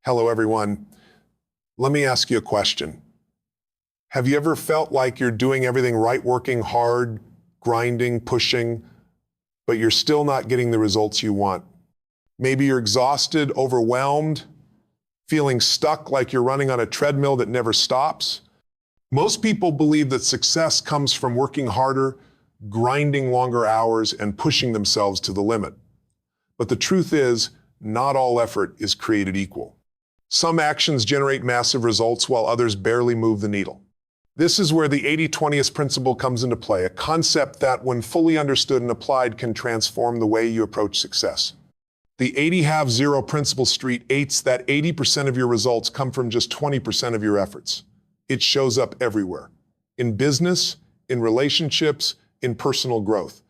Hello, everyone. Let me ask you a question. Have you ever felt like you're doing everything right, working hard, grinding, pushing, but you're still not getting the results you want? Maybe you're exhausted, overwhelmed, feeling stuck like you're running on a treadmill that never stops. Most people believe that success comes from working harder, grinding longer hours, and pushing themselves to the limit. But the truth is, not all effort is created equal. Some actions generate massive results while others barely move the needle. This is where the 80-20 principle comes into play, a concept that, when fully understood and applied, can transform the way you approach success. The 80-have-0 principle states that 80% of your results come from just 20% of your efforts. It shows up everywhere, in business, in relationships, in personal growth.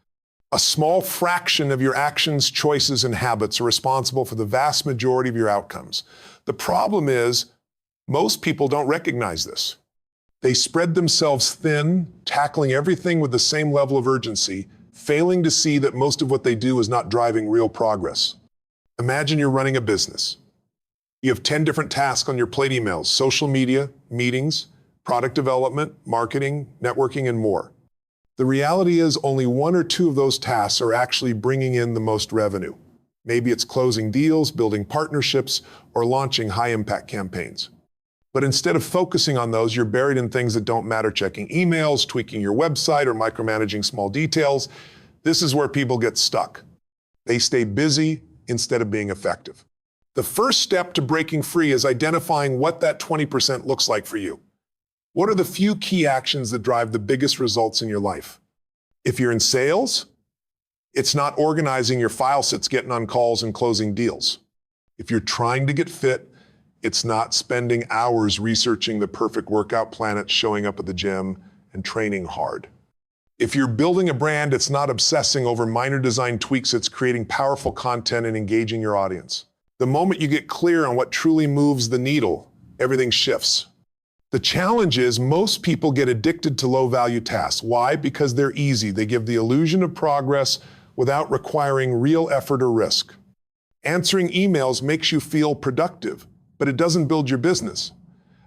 A small fraction of your actions, choices, and habits are responsible for the vast majority of your outcomes. The problem is, most people don't recognize this. They spread themselves thin, tackling everything with the same level of urgency, failing to see that most of what they do is not driving real progress. Imagine you're running a business. You have 10 different tasks on your plate: emails, social media, meetings, product development, marketing, networking, and more. The reality is only 1 or 2 of those tasks are actually bringing in the most revenue. Maybe it's closing deals, building partnerships, or launching high-impact campaigns. But instead of focusing on those, you're buried in things that don't matter: checking emails, tweaking your website, or micromanaging small details. This is where people get stuck. They stay busy instead of being effective. The first step to breaking free is identifying what that 20% looks like for you. What are the few key actions that drive the biggest results in your life? If you're in sales, it's not organizing your file sets, getting on calls, and closing deals. If you're trying to get fit, it's not spending hours researching the perfect workout plan, it's showing up at the gym and training hard. If you're building a brand, it's not obsessing over minor design tweaks, it's creating powerful content and engaging your audience. The moment you get clear on what truly moves the needle, everything shifts. The challenge is most people get addicted to low-value tasks. Why? Because they're easy. They give the illusion of progress without requiring real effort or risk. Answering emails makes you feel productive, but it doesn't build your business.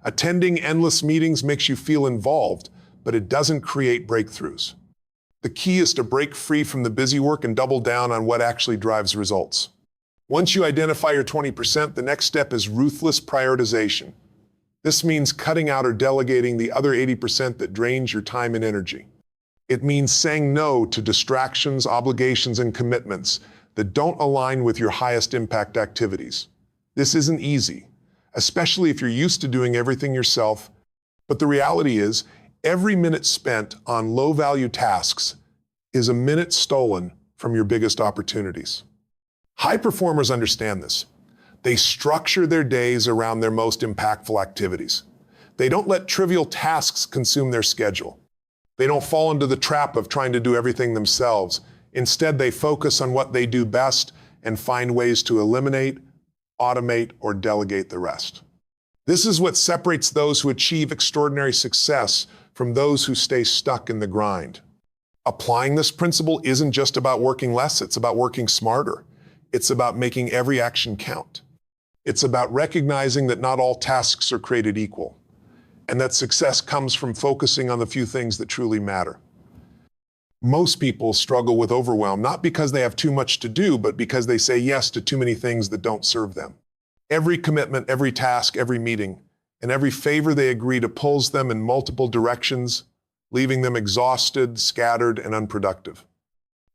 Attending endless meetings makes you feel involved, but it doesn't create breakthroughs. The key is to break free from the busy work and double down on what actually drives results. Once you identify your 20%, the next step is ruthless prioritization. This means cutting out or delegating the other 80% that drains your time and energy. It means saying no to distractions, obligations, and commitments that don't align with your highest impact activities. This isn't easy, especially if you're used to doing everything yourself. But the reality is, every minute spent on low-value tasks is a minute stolen from your biggest opportunities. High performers understand this. They structure their days around their most impactful activities. They don't let trivial tasks consume their schedule. They don't fall into the trap of trying to do everything themselves. Instead, they focus on what they do best and find ways to eliminate, automate, or delegate the rest. This is what separates those who achieve extraordinary success from those who stay stuck in the grind. Applying this principle isn't just about working less, it's about working smarter. It's about making every action count. It's about recognizing that not all tasks are created equal, and that success comes from focusing on the few things that truly matter. Most people struggle with overwhelm, not because they have too much to do, but because they say yes to too many things that don't serve them. Every commitment, every task, every meeting, and every favor they agree to pulls them in multiple directions, leaving them exhausted, scattered, and unproductive.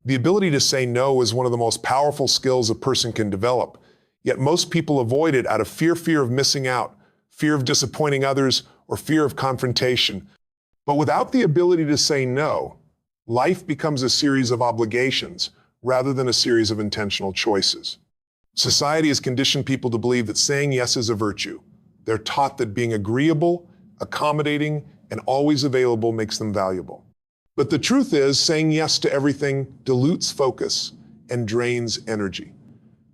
The ability to say no is one of the most powerful skills a person can develop, yet most people avoid it out of fear of missing out, fear of disappointing others, or fear of confrontation. But without the ability to say no, life becomes a series of obligations rather than a series of intentional choices. Society has conditioned people to believe that saying yes is a virtue. They're taught that being agreeable, accommodating, and always available makes them valuable. But the truth is, saying yes to everything dilutes focus and drains energy.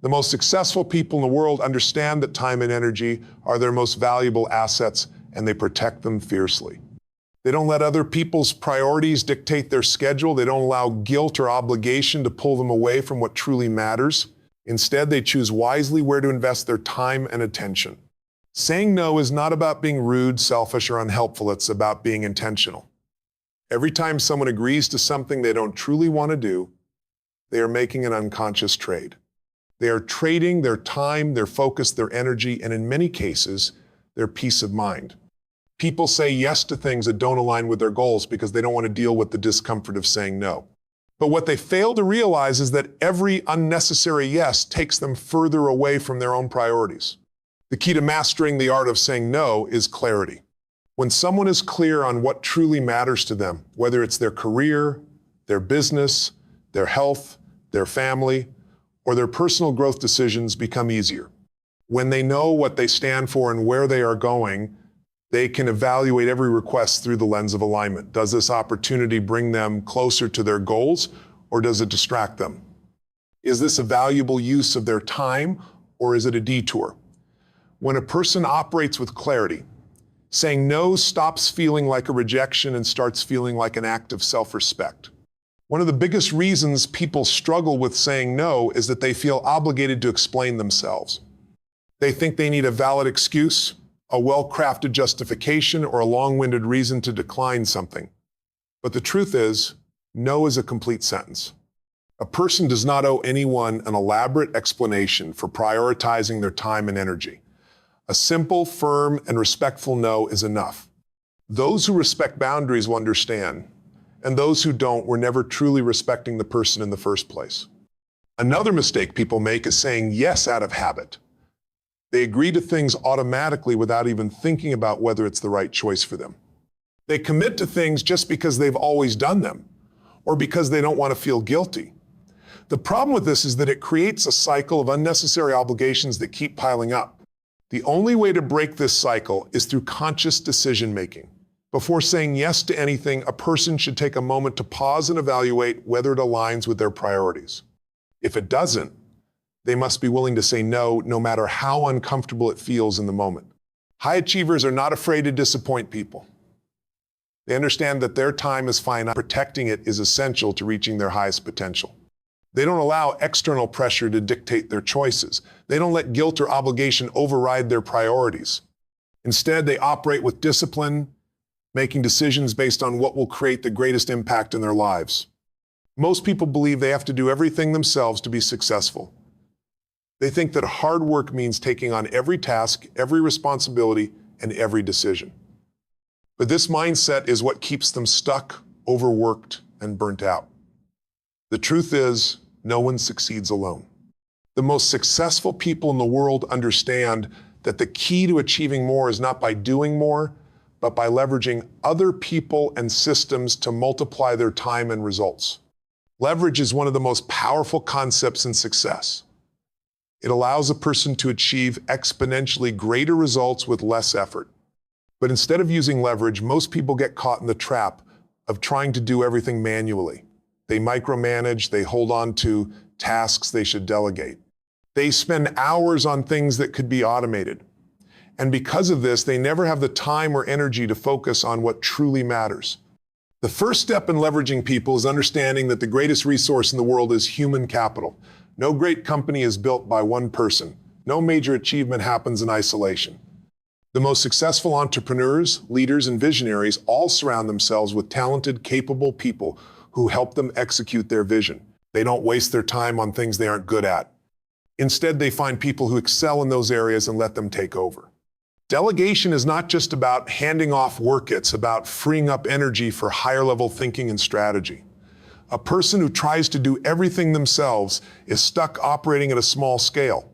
The most successful people in the world understand that time and energy are their most valuable assets, and they protect them fiercely. They don't let other people's priorities dictate their schedule. They don't allow guilt or obligation to pull them away from what truly matters. Instead, they choose wisely where to invest their time and attention. Saying no is not about being rude, selfish, or unhelpful. It's about being intentional. Every time someone agrees to something they don't truly want to do, they are making an unconscious trade. They are trading their time, their focus, their energy, and in many cases, their peace of mind. People say yes to things that don't align with their goals because they don't want to deal with the discomfort of saying no. But what they fail to realize is that every unnecessary yes takes them further away from their own priorities. The key to mastering the art of saying no is clarity. When someone is clear on what truly matters to them, whether it's their career, their business, their health, their family, or their personal growth, decisions become easier. When they know what they stand for and where they are going, they can evaluate every request through the lens of alignment. Does this opportunity bring them closer to their goals, or does it distract them? Is this a valuable use of their time, or is it a detour? When a person operates with clarity, saying no stops feeling like a rejection and starts feeling like an act of self-respect. One of the biggest reasons people struggle with saying no is that they feel obligated to explain themselves. They think they need a valid excuse, a well-crafted justification, or a long-winded reason to decline something. But the truth is, no is a complete sentence. A person does not owe anyone an elaborate explanation for prioritizing their time and energy. A simple, firm, and respectful no is enough. Those who respect boundaries will understand, and those who don't were never truly respecting the person in the first place. Another mistake people make is saying yes out of habit. They agree to things automatically without even thinking about whether it's the right choice for them. They commit to things just because they've always done them, or because they don't want to feel guilty. The problem with this is that it creates a cycle of unnecessary obligations that keep piling up. The only way to break this cycle is through conscious decision-making. Before saying yes to anything, a person should take a moment to pause and evaluate whether it aligns with their priorities. If it doesn't, they must be willing to say no, no matter how uncomfortable it feels in the moment. High achievers are not afraid to disappoint people. They understand that their time is finite. Protecting it is essential to reaching their highest potential. They don't allow external pressure to dictate their choices. They don't let guilt or obligation override their priorities. Instead, they operate with discipline, making decisions based on what will create the greatest impact in their lives. Most people believe they have to do everything themselves to be successful. They think that hard work means taking on every task, every responsibility, and every decision. But this mindset is what keeps them stuck, overworked, and burnt out. The truth is, no one succeeds alone. The most successful people in the world understand that the key to achieving more is not by doing more, but by leveraging other people and systems to multiply their time and results. Leverage is one of the most powerful concepts in success. It allows a person to achieve exponentially greater results with less effort. But instead of using leverage, most people get caught in the trap of trying to do everything manually. They micromanage, they hold on to tasks they should delegate. They spend hours on things that could be automated. And because of this, they never have the time or energy to focus on what truly matters. The first step in leveraging people is understanding that the greatest resource in the world is human capital. No great company is built by one person. No major achievement happens in isolation. The most successful entrepreneurs, leaders, and visionaries all surround themselves with talented, capable people who help them execute their vision. They don't waste their time on things they aren't good at. Instead, they find people who excel in those areas and let them take over. Delegation is not just about handing off work, it's about freeing up energy for higher level thinking and strategy. A person who tries to do everything themselves is stuck operating at a small scale.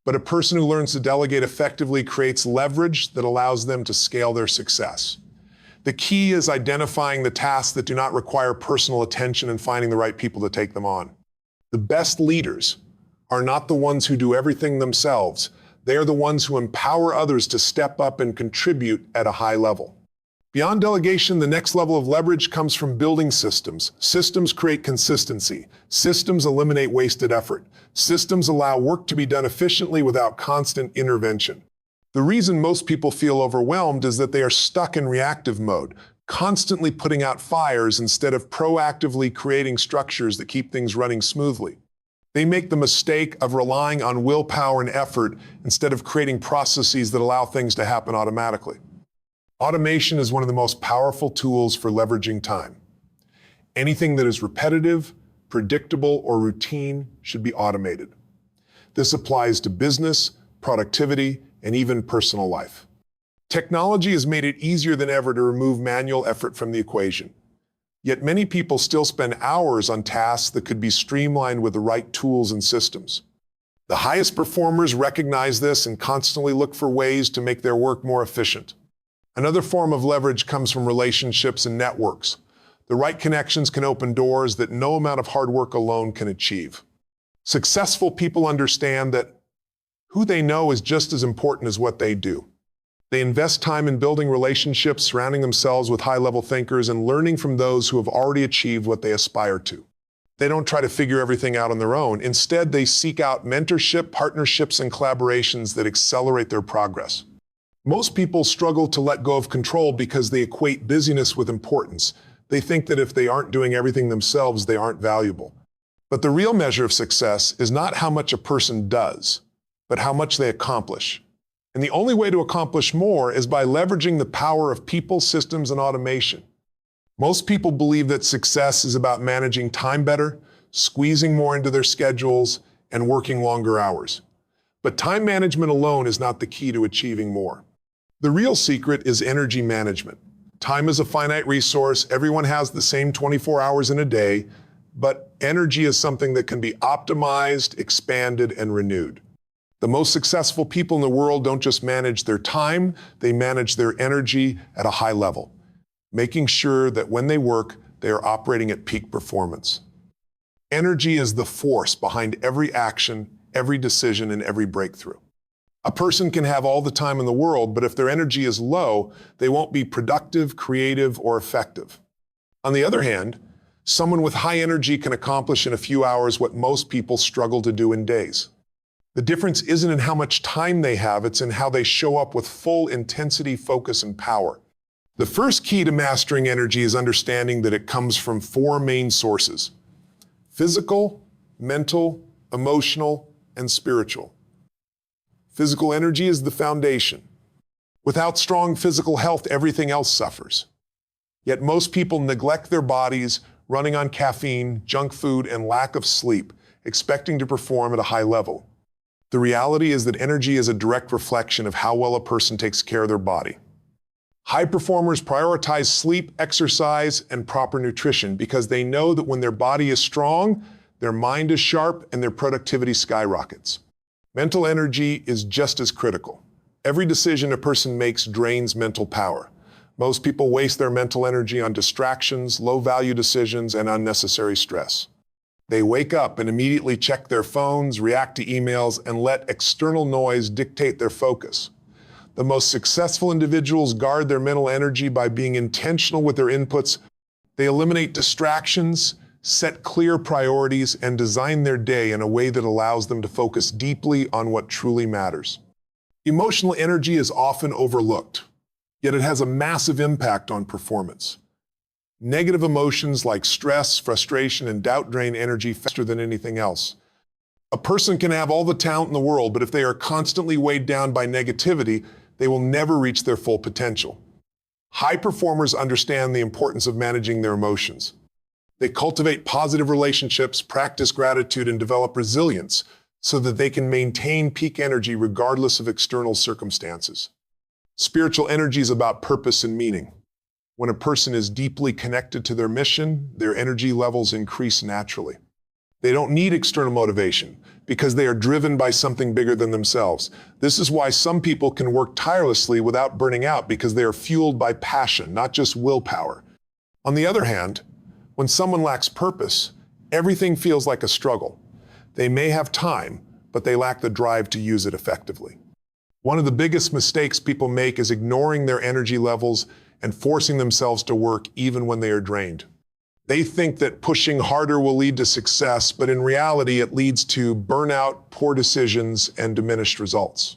But a person who learns to delegate effectively creates leverage that allows them to scale their success. The key is identifying the tasks that do not require personal attention and finding the right people to take them on. The best leaders are not the ones who do everything themselves. They are the ones who empower others to step up and contribute at a high level. Beyond delegation, the next level of leverage comes from building systems. Systems create consistency. Systems eliminate wasted effort. Systems allow work to be done efficiently without constant intervention. The reason most people feel overwhelmed is that they are stuck in reactive mode, constantly putting out fires instead of proactively creating structures that keep things running smoothly. They make the mistake of relying on willpower and effort instead of creating processes that allow things to happen automatically. Automation is one of the most powerful tools for leveraging time. Anything that is repetitive, predictable, or routine should be automated. This applies to business, productivity, and even personal life. Technology has made it easier than ever to remove manual effort from the equation. Yet many people still spend hours on tasks that could be streamlined with the right tools and systems. The highest performers recognize this and constantly look for ways to make their work more efficient. Another form of leverage comes from relationships and networks. The right connections can open doors that no amount of hard work alone can achieve. Successful people understand that who they know is just as important as what they do. They invest time in building relationships, surrounding themselves with high-level thinkers, and learning from those who have already achieved what they aspire to. They don't try to figure everything out on their own. Instead, they seek out mentorship, partnerships, and collaborations that accelerate their progress. Most people struggle to let go of control because they equate busyness with importance. They think that if they aren't doing everything themselves, they aren't valuable. But the real measure of success is not how much a person does, but how much they accomplish. And the only way to accomplish more is by leveraging the power of people, systems, and automation. Most people believe that success is about managing time better, squeezing more into their schedules, and working longer hours. But time management alone is not the key to achieving more. The real secret is energy management. Time is a finite resource. Everyone has the same 24 hours in a day, but energy is something that can be optimized, expanded, and renewed. The most successful people in the world don't just manage their time, they manage their energy at a high level, making sure that when they work, they are operating at peak performance. Energy is the force behind every action, every decision, and every breakthrough. A person can have all the time in the world, but if their energy is low, they won't be productive, creative, or effective. On the other hand, someone with high energy can accomplish in a few hours what most people struggle to do in days. The difference isn't in how much time they have, it's in how they show up with full intensity, focus, and power. The first key to mastering energy is understanding that it comes from four main sources: physical, mental, emotional, and spiritual. Physical energy is the foundation. Without strong physical health, everything else suffers. Yet most people neglect their bodies, running on caffeine, junk food, and lack of sleep, expecting to perform at a high level. The reality is that energy is a direct reflection of how well a person takes care of their body. High performers prioritize sleep, exercise, and proper nutrition because they know that when their body is strong, their mind is sharp and their productivity skyrockets. Mental energy is just as critical. Every decision a person makes drains mental power. Most people waste their mental energy on distractions, low-value decisions, and unnecessary stress. They wake up and immediately check their phones, react to emails, and let external noise dictate their focus. The most successful individuals guard their mental energy by being intentional with their inputs. They eliminate distractions, set clear priorities, and design their day in a way that allows them to focus deeply on what truly matters. Emotional energy is often overlooked, yet it has a massive impact on performance. Negative emotions like stress, frustration, and doubt drain energy faster than anything else. A person can have all the talent in the world, but if they are constantly weighed down by negativity, they will never reach their full potential. High performers understand the importance of managing their emotions. They cultivate positive relationships, practice gratitude, and develop resilience so that they can maintain peak energy regardless of external circumstances. Spiritual energy is about purpose and meaning. When a person is deeply connected to their mission, their energy levels increase naturally. They don't need external motivation because they are driven by something bigger than themselves. This is why some people can work tirelessly without burning out, because they are fueled by passion, not just willpower. On the other hand, when someone lacks purpose, everything feels like a struggle. They may have time, but they lack the drive to use it effectively. One of the biggest mistakes people make is ignoring their energy levels and forcing themselves to work even when they are drained. They think that pushing harder will lead to success, but in reality, it leads to burnout, poor decisions, and diminished results.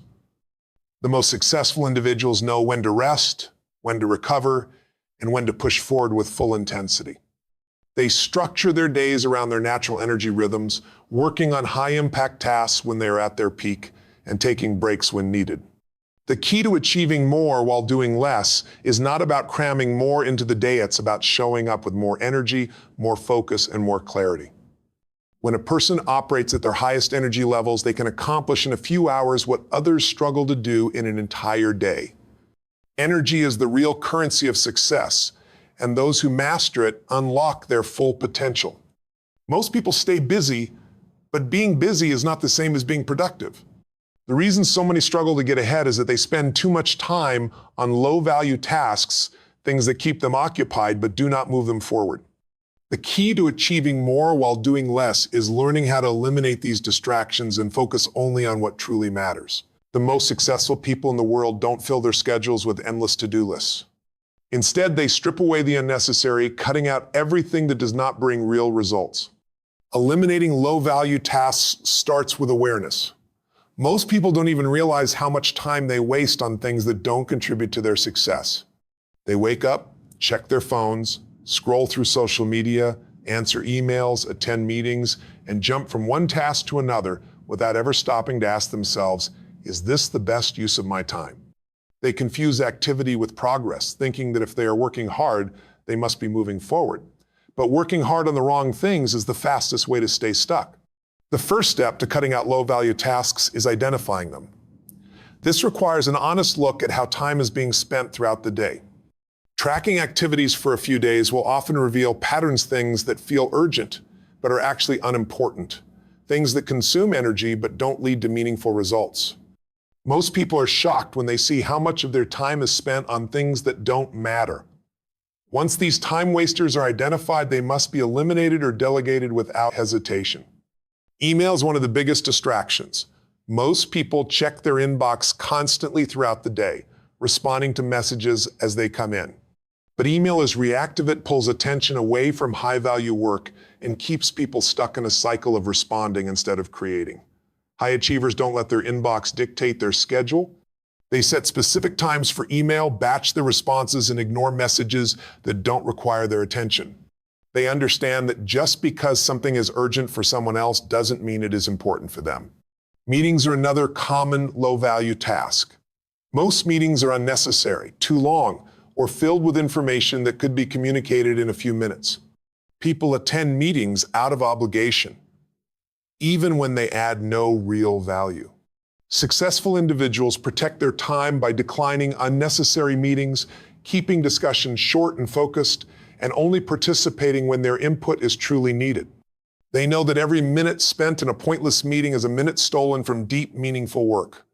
The most successful individuals know when to rest, when to recover, and when to push forward with full intensity. They structure their days around their natural energy rhythms, working on high-impact tasks when they are at their peak and taking breaks when needed. The key to achieving more while doing less is not about cramming more into the day, it's about showing up with more energy, more focus, and more clarity. When a person operates at their highest energy levels, they can accomplish in a few hours what others struggle to do in an entire day. Energy is the real currency of success, and those who master it unlock their full potential. Most people stay busy, but being busy is not the same as being productive. The reason so many struggle to get ahead is that they spend too much time on low-value tasks, things that keep them occupied but do not move them forward. The key to achieving more while doing less is learning how to eliminate these distractions and focus only on what truly matters. The most successful people in the world don't fill their schedules with endless to-do lists. Instead, they strip away the unnecessary, cutting out everything that does not bring real results. Eliminating low-value tasks starts with awareness. Most people don't even realize how much time they waste on things that don't contribute to their success. They wake up, check their phones, scroll through social media, answer emails, attend meetings, and jump from one task to another without ever stopping to ask themselves, is this the best use of my time? They confuse activity with progress, thinking that if they are working hard, they must be moving forward. But working hard on the wrong things is the fastest way to stay stuck. The first step to cutting out low-value tasks is identifying them. This requires an honest look at how time is being spent throughout the day. Tracking activities for a few days will often reveal patterns, things that feel urgent but are actually unimportant, things that consume energy but don't lead to meaningful results. Most people are shocked when they see how much of their time is spent on things that don't matter. Once these time wasters are identified, they must be eliminated or delegated without hesitation. Email is one of the biggest distractions. Most people check their inbox constantly throughout the day, responding to messages as they come in. But email is reactive. It pulls attention away from high-value work and keeps people stuck in a cycle of responding instead of creating. High achievers don't let their inbox dictate their schedule. They set specific times for email, batch their responses, and ignore messages that don't require their attention. They understand that just because something is urgent for someone else doesn't mean it is important for them. Meetings are another common low-value task. Most meetings are unnecessary, too long, or filled with information that could be communicated in a few minutes. People attend meetings out of obligation, even when they add no real value. Successful individuals protect their time by declining unnecessary meetings, keeping discussions short and focused, and only participating when their input is truly needed. They know that every minute spent in a pointless meeting is a minute stolen from deep, meaningful work.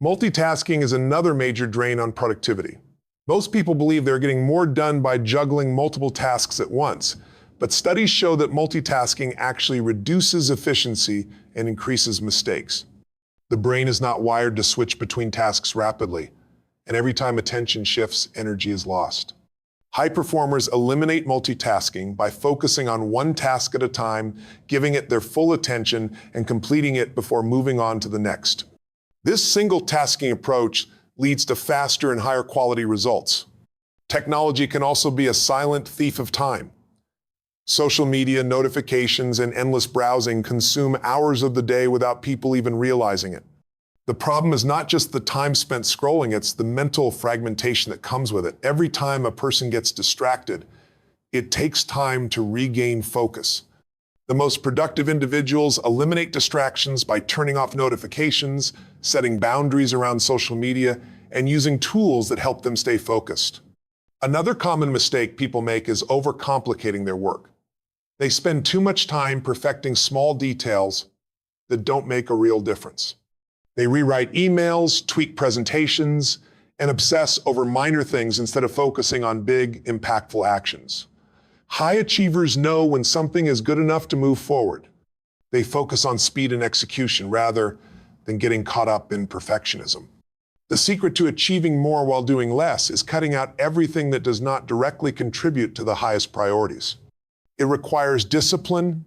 Multitasking is another major drain on productivity. Most people believe they're getting more done by juggling multiple tasks at once, but studies show that multitasking actually reduces efficiency and increases mistakes. The brain is not wired to switch between tasks rapidly, and every time attention shifts, energy is lost. High performers eliminate multitasking by focusing on one task at a time, giving it their full attention, and completing it before moving on to the next. This single-tasking approach leads to faster and higher quality results. Technology can also be a silent thief of time. Social media, notifications, and endless browsing consume hours of the day without people even realizing it. The problem is not just the time spent scrolling, it's the mental fragmentation that comes with it. Every time a person gets distracted, it takes time to regain focus. The most productive individuals eliminate distractions by turning off notifications, setting boundaries around social media, and using tools that help them stay focused. Another common mistake people make is overcomplicating their work. They spend too much time perfecting small details that don't make a real difference. They rewrite emails, tweak presentations, and obsess over minor things instead of focusing on big, impactful actions. High achievers know when something is good enough to move forward. They focus on speed and execution rather than getting caught up in perfectionism. The secret to achieving more while doing less is cutting out everything that does not directly contribute to the highest priorities. It requires discipline,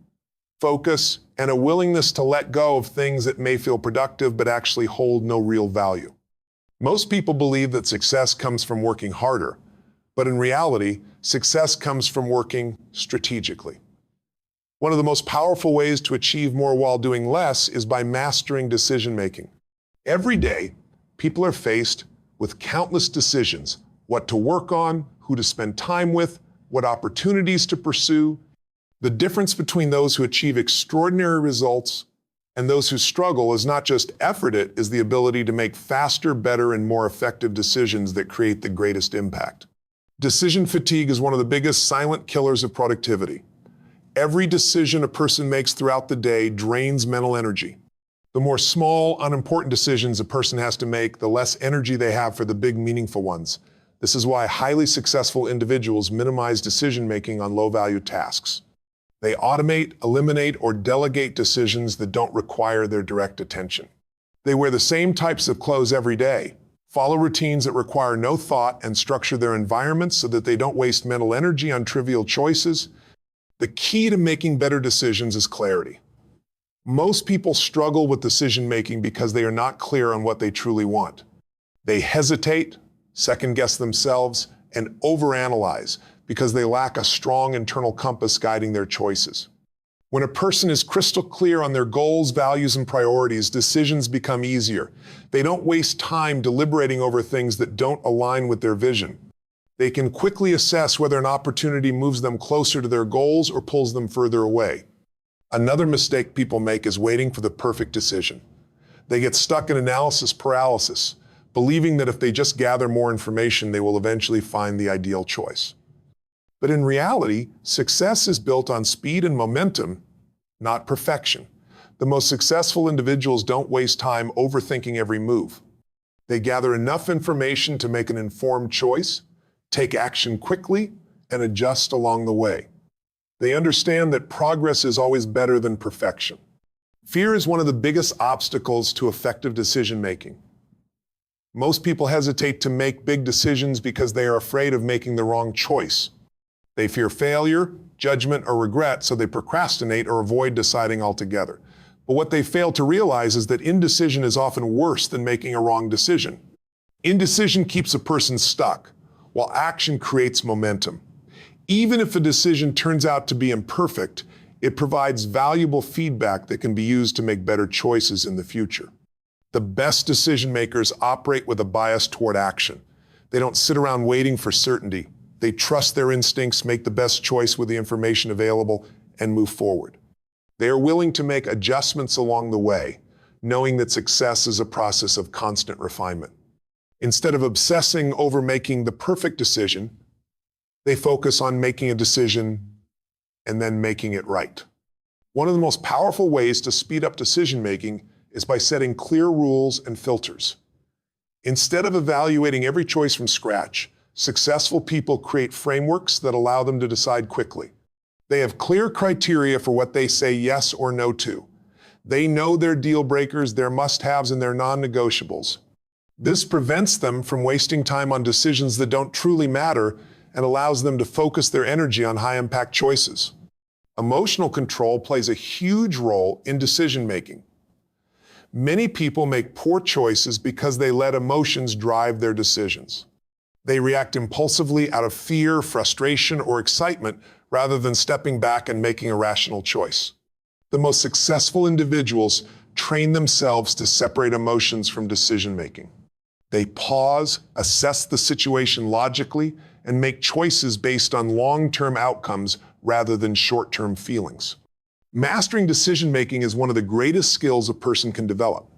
focus, and a willingness to let go of things that may feel productive but actually hold no real value. Most people believe that success comes from working harder, But in reality, success comes from working strategically. One of the most powerful ways to achieve more while doing less is by mastering decision-making. Every day, people are faced with countless decisions: what to work on, who to spend time with, what opportunities to pursue. The difference between those who achieve extraordinary results and those who struggle is not just effort, it is the ability to make faster, better, and more effective decisions that create the greatest impact. Decision fatigue is one of the biggest silent killers of productivity. Every decision a person makes throughout the day drains mental energy. The more small, unimportant decisions a person has to make, the less energy they have for the big, meaningful ones. This is why highly successful individuals minimize decision-making on low-value tasks. They automate, eliminate, or delegate decisions that don't require their direct attention. They wear the same types of clothes every day, follow routines that require no thought, and structure their environments so that they don't waste mental energy on trivial choices. The key to making better decisions is clarity. Most people struggle with decision-making because they are not clear on what they truly want. They hesitate, second-guess themselves, and overanalyze because they lack a strong internal compass guiding their choices. When a person is crystal clear on their goals, values, and priorities, decisions become easier. They don't waste time deliberating over things that don't align with their vision. They can quickly assess whether an opportunity moves them closer to their goals or pulls them further away. Another mistake people make is waiting for the perfect decision. They get stuck in analysis paralysis, believing that if they just gather more information, they will eventually find the ideal choice. But in reality, success is built on speed and momentum, not perfection. The most successful individuals don't waste time overthinking every move. They gather enough information to make an informed choice, take action quickly, and adjust along the way. They understand that progress is always better than perfection. Fear is one of the biggest obstacles to effective decision-making. Most people hesitate to make big decisions because they are afraid of making the wrong choice. They fear failure, judgment, or regret, so they procrastinate or avoid deciding altogether. But what they fail to realize is that indecision is often worse than making a wrong decision. Indecision keeps a person stuck, while action creates momentum. Even if a decision turns out to be imperfect, it provides valuable feedback that can be used to make better choices in the future. The best decision makers operate with a bias toward action. They don't sit around waiting for certainty. They trust their instincts, make the best choice with the information available, and move forward. They are willing to make adjustments along the way, knowing that success is a process of constant refinement. Instead of obsessing over making the perfect decision, they focus on making a decision and then making it right. One of the most powerful ways to speed up decision-making is by setting clear rules and filters. Instead of evaluating every choice from scratch, successful people create frameworks that allow them to decide quickly. They have clear criteria for what they say yes or no to. They know their deal breakers, their must-haves, and their non-negotiables. This prevents them from wasting time on decisions that don't truly matter and allows them to focus their energy on high-impact choices. Emotional control plays a huge role in decision-making. Many people make poor choices because they let emotions drive their decisions. They react impulsively out of fear, frustration, or excitement rather than stepping back and making a rational choice. The most successful individuals train themselves to separate emotions from decision-making. They pause, assess the situation logically, and make choices based on long-term outcomes rather than short-term feelings. Mastering decision-making is one of the greatest skills a person can develop.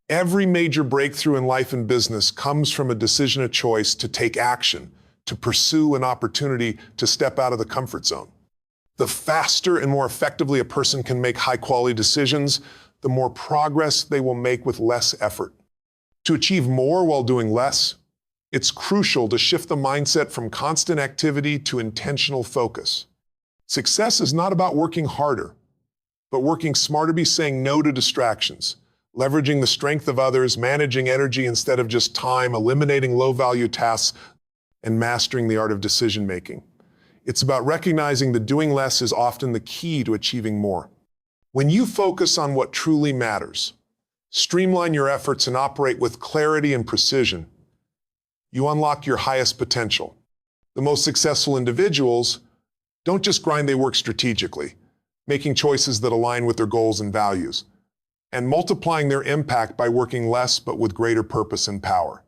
Every major breakthrough in life and business comes from a decision, a choice to take action, to pursue an opportunity, to step out of the comfort zone. The faster and more effectively a person can make high-quality decisions, the more progress they will make with less effort. To achieve more while doing less, it's crucial to shift the mindset from constant activity to intentional focus. Success is not about working harder, but working smarter, be saying no to distractions, leveraging the strength of others, managing energy instead of just time, eliminating low-value tasks, and mastering the art of decision-making. It's about recognizing that doing less is often the key to achieving more. When you focus on what truly matters, streamline your efforts, and operate with clarity and precision, you unlock your highest potential. The most successful individuals don't just grind, they work strategically, making choices that align with their goals and values, and multiplying their impact by working less but with greater purpose and power.